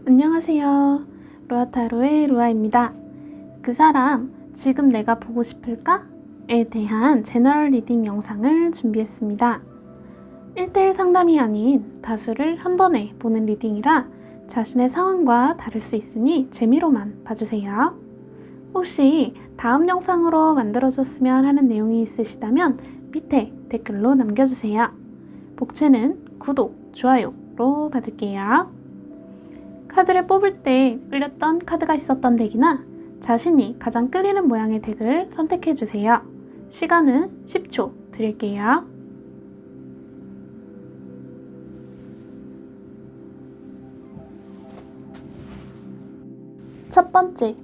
안녕하세요. 루아타로의 루아입니다. 그 사람, 지금 내가 보고 싶을까? 에 대한 제너럴 리딩 영상을 준비했습니다. 1대1 상담이 아닌 다수를 한 번에 보는 리딩이라 자신의 상황과 다를 수 있으니 재미로만 봐주세요. 혹시 다음 영상으로 만들어줬으면 하는 내용이 있으시다면 밑에 댓글로 남겨주세요. 복채는 구독, 좋아요로 받을게요. 카드를 뽑을 때 끌렸던 카드가 있었던 덱이나 자신이 가장 끌리는 모양의 덱을 선택해주세요. 시간은 10초 드릴게요. 첫 번째,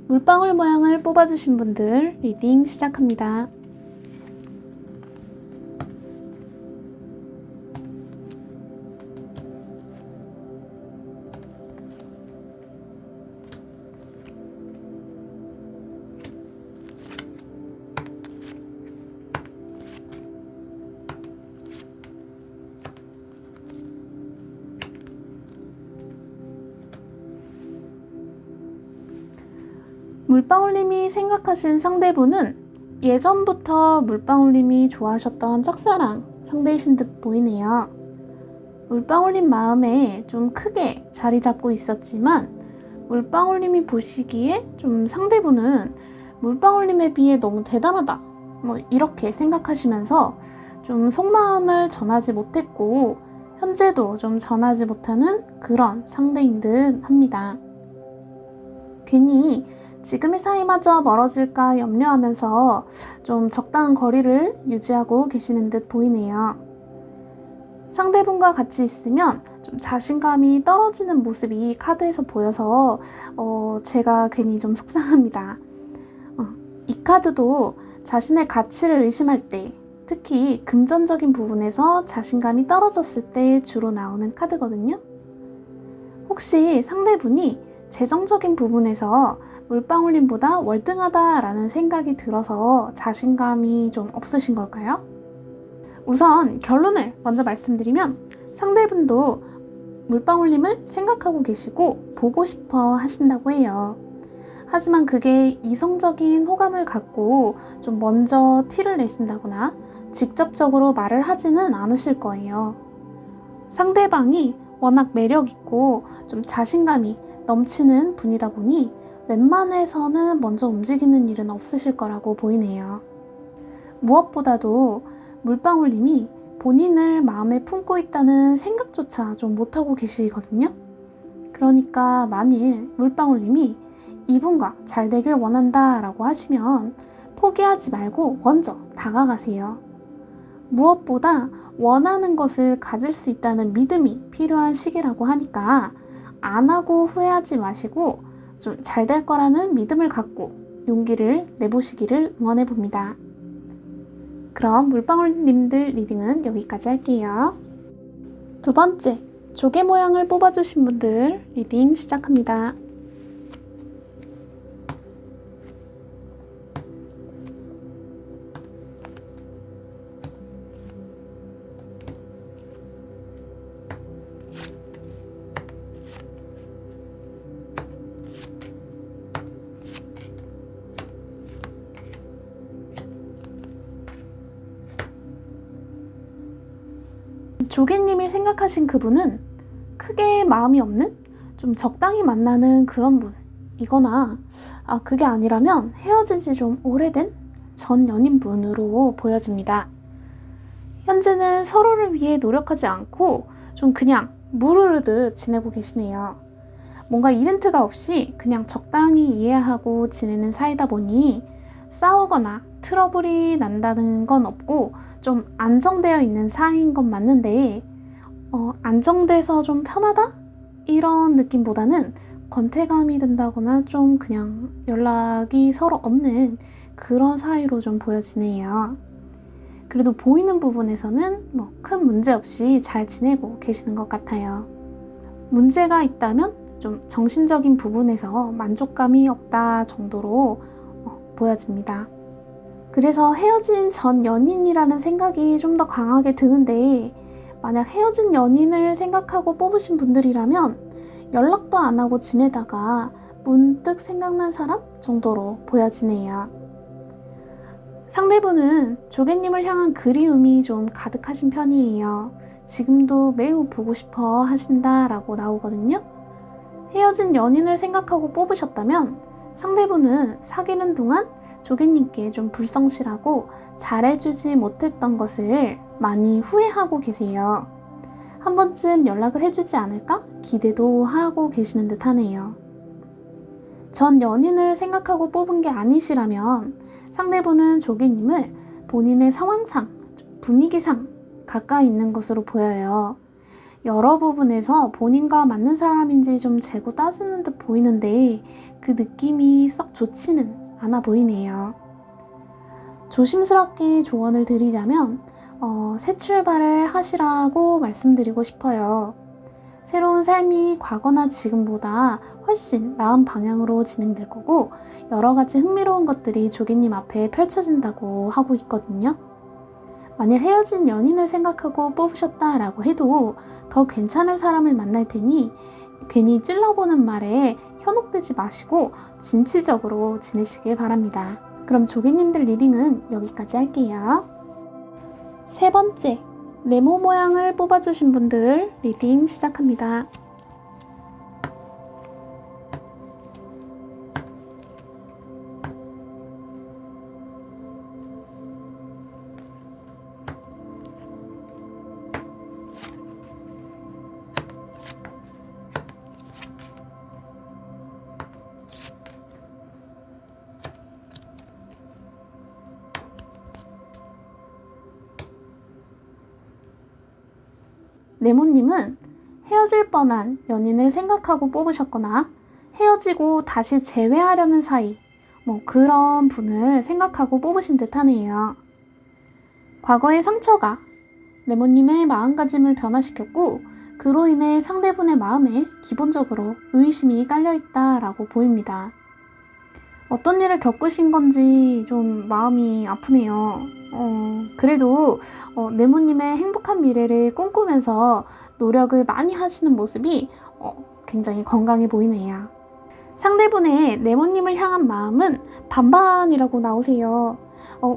물방울 모양을 뽑아주신 분들 리딩 시작합니다. 물방울님이 생각하신 상대분은 예전부터 물방울님이 좋아하셨던 짝사랑 상대이신 듯 보이네요. 물방울님 마음에 좀 크게 자리 잡고 있었지만 물방울님이 보시기에 좀 상대분은 물방울님에 비해 너무 대단하다 이렇게 생각하시면서 좀 속마음을 전하지 못했고 현재도 좀 전하지 못하는 그런 상대인 듯 합니다. 괜히 지금의 사이마저 멀어질까 염려하면서 좀 적당한 거리를 유지하고 계시는 듯 보이네요. 상대분과 같이 있으면 좀 자신감이 떨어지는 모습이 카드에서 보여서 제가 괜히 좀 속상합니다. 이 카드도 자신의 가치를 의심할 때, 특히 금전적인 부분에서 자신감이 떨어졌을 때 주로 나오는 카드거든요. 혹시 상대분이 재정적인 부분에서 물방울님보다 월등하다라는 생각이 들어서 자신감이 좀 없으신 걸까요? 우선 결론을 먼저 말씀드리면 상대분도 물방울님을 생각하고 계시고 보고 싶어 하신다고 해요. 하지만 그게 이성적인 호감을 갖고 좀 먼저 티를 내신다거나 직접적으로 말을 하지는 않으실 거예요. 상대방이 워낙 매력있고 좀 자신감이 넘치는 분이다 보니 웬만해서는 먼저 움직이는 일은 없으실 거라고 보이네요. 무엇보다도 물방울님이 본인을 마음에 품고 있다는 생각조차 좀 못하고 계시거든요. 그러니까 만일 물방울님이 이분과 잘 되길 원한다 라고 하시면 포기하지 말고 먼저 다가가세요. 무엇보다 원하는 것을 가질 수 있다는 믿음이 필요한 시기라고 하니까 안 하고 후회하지 마시고 좀 잘 될 거라는 믿음을 갖고 용기를 내보시기를 응원해 봅니다. 그럼 물방울님들 리딩은 여기까지 할게요. 두 번째, 조개 모양을 뽑아주신 분들 리딩 시작합니다. 조개님이 생각하신 그분은 크게 마음이 없는 좀 적당히 만나는 그런 분이거나 그게 아니라면 헤어진 지 좀 오래된 전 연인분으로 보여집니다. 현재는 서로를 위해 노력하지 않고 좀 그냥 물 흐르듯 지내고 계시네요. 뭔가 이벤트가 없이 그냥 적당히 이해하고 지내는 사이다 보니 싸우거나 트러블이 난다는 건 없고 좀 안정되어 있는 사이인 건 맞는데 안정돼서 좀 편하다? 이런 느낌보다는 권태감이 든다거나 좀 그냥 연락이 서로 없는 그런 사이로 좀 보여지네요. 그래도 보이는 부분에서는 큰 문제 없이 잘 지내고 계시는 것 같아요. 문제가 있다면 좀 정신적인 부분에서 만족감이 없다 정도로 보여집니다. 그래서 헤어진 전 연인이라는 생각이 좀 더 강하게 드는데 만약 헤어진 연인을 생각하고 뽑으신 분들이라면 연락도 안 하고 지내다가 문득 생각난 사람 정도로 보여지네요. 상대분은 조개님을 향한 그리움이 좀 가득하신 편이에요. 지금도 매우 보고 싶어 하신다라고 나오거든요. 헤어진 연인을 생각하고 뽑으셨다면 상대분은 사귀는 동안 조개님께 좀 불성실하고 잘해주지 못했던 것을 많이 후회하고 계세요. 한 번쯤 연락을 해주지 않을까 기대도 하고 계시는 듯 하네요. 전 연인을 생각하고 뽑은 게 아니시라면 상대분은 조개님을 본인의 상황상, 분위기상 가까이 있는 것으로 보여요. 여러 부분에서 본인과 맞는 사람인지 좀 재고 따지는 듯 보이는데 그 느낌이 썩 좋지는 않아 보이네요. 조심스럽게 조언을 드리자면 새 출발을 하시라고 말씀드리고 싶어요. 새로운 삶이 과거나 지금보다 훨씬 나은 방향으로 진행될 거고 여러 가지 흥미로운 것들이 조개님 앞에 펼쳐진다고 하고 있거든요. 만일 헤어진 연인을 생각하고 뽑으셨다라고 해도 더 괜찮은 사람을 만날 테니 괜히 찔러보는 말에 현혹되지 마시고 진취적으로 지내시길 바랍니다. 그럼 조개님들 리딩은 여기까지 할게요. 세 번째, 네모 모양을 뽑아주신 분들 리딩 시작합니다. 네모님은 헤어질 뻔한 연인을 생각하고 뽑으셨거나 헤어지고 다시 재회하려는 사이 그런 분을 생각하고 뽑으신 듯 하네요. 과거의 상처가 네모님의 마음가짐을 변화시켰고 그로 인해 상대분의 마음에 기본적으로 의심이 깔려있다라고 보입니다. 어떤 일을 겪으신 건지 좀 마음이 아프네요. 그래도 네모님의 행복한 미래를 꿈꾸면서 노력을 많이 하시는 모습이 굉장히 건강해 보이네요. 상대분의 네모님을 향한 마음은 반반이라고 나오세요.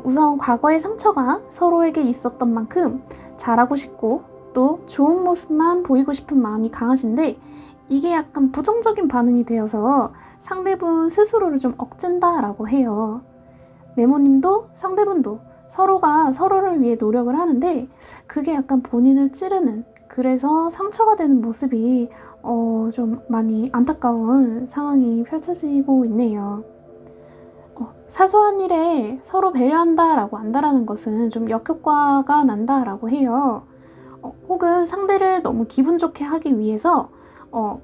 우선 과거의 상처가 서로에게 있었던 만큼 잘하고 싶고 또 좋은 모습만 보이고 싶은 마음이 강하신데 이게 약간 부정적인 반응이 되어서 상대분 스스로를 좀 억젠다라고 해요. 네모님도 상대분도 서로가 서로를 위해 노력을 하는데 그게 약간 본인을 찌르는 그래서 상처가 되는 모습이 좀 많이 안타까운 상황이 펼쳐지고 있네요. 사소한 일에 서로 배려한다라고 안다라는 것은 좀 역효과가 난다라고 해요. 혹은 상대를 너무 기분 좋게 하기 위해서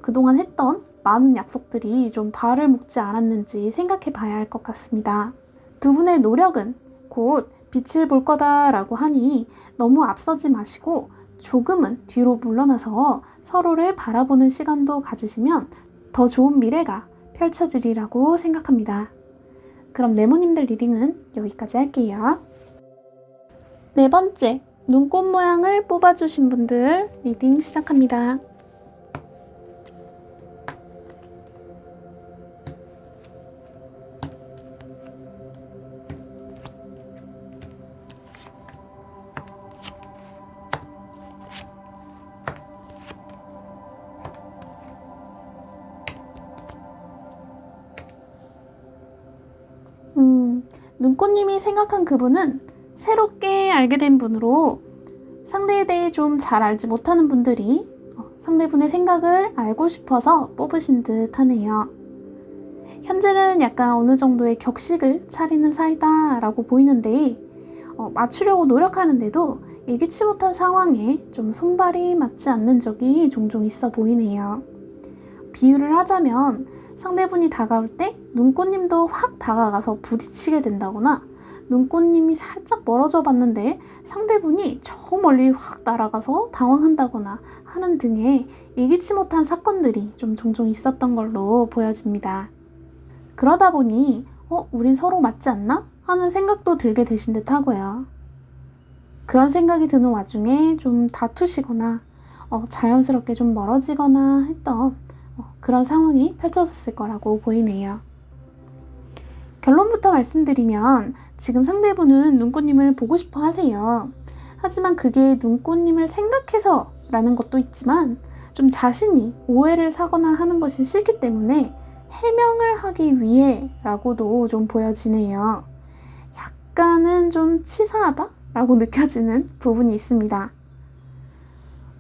그동안 했던 많은 약속들이 좀 발을 묶지 않았는지 생각해 봐야 할 것 같습니다. 두 분의 노력은 곧 빛을 볼 거다라고 하니 너무 앞서지 마시고 조금은 뒤로 물러나서 서로를 바라보는 시간도 가지시면 더 좋은 미래가 펼쳐지리라고 생각합니다. 그럼 네모님들 리딩은 여기까지 할게요. 네 번째, 눈꽃 모양을 뽑아주신 분들 리딩 시작합니다. 눈꽃님이 생각한 그분은 새롭게 알게 된 분으로 상대에 대해 좀 잘 알지 못하는 분들이 상대분의 생각을 알고 싶어서 뽑으신 듯 하네요. 현재는 약간 어느 정도의 격식을 차리는 사이다 라고 보이는데 맞추려고 노력하는데도 예기치 못한 상황에 좀 손발이 맞지 않는 적이 종종 있어 보이네요. 비유를 하자면 상대분이 다가올 때 눈꽃님도 확 다가가서 부딪히게 된다거나 눈꽃님이 살짝 멀어져 봤는데 상대분이 저 멀리 확 날아가서 당황한다거나 하는 등의 예기치 못한 사건들이 좀 종종 있었던 걸로 보여집니다. 그러다 보니 우린 서로 맞지 않나? 하는 생각도 들게 되신 듯 하고요. 그런 생각이 드는 와중에 좀 다투시거나 자연스럽게 좀 멀어지거나 했던 그런 상황이 펼쳐졌을 거라고 보이네요. 결론부터 말씀드리면 지금 상대분은 눈꽃님을 보고 싶어 하세요. 하지만 그게 눈꽃님을 생각해서 라는 것도 있지만 좀 자신이 오해를 사거나 하는 것이 싫기 때문에 해명을 하기 위해 라고도 좀 보여지네요. 약간은 좀 치사하다 라고 느껴지는 부분이 있습니다.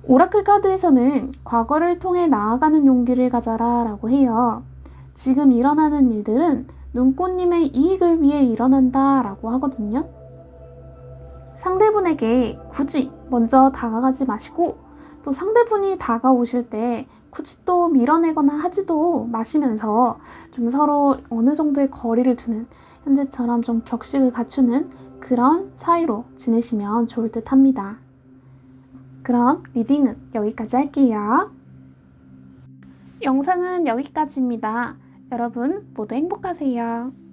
오라클 카드에서는 과거를 통해 나아가는 용기를 가져라 라고 해요. 지금 일어나는 일들은 눈꽃님의 이익을 위해 일어난다 라고 하거든요. 상대분에게 굳이 먼저 다가가지 마시고 또 상대분이 다가오실 때 굳이 또 밀어내거나 하지도 마시면서 좀 서로 어느 정도의 거리를 두는, 현재처럼 좀 격식을 갖추는 그런 사이로 지내시면 좋을 듯 합니다. 그럼 리딩은 여기까지 할게요. 영상은 여기까지입니다. 여러분 모두 행복하세요.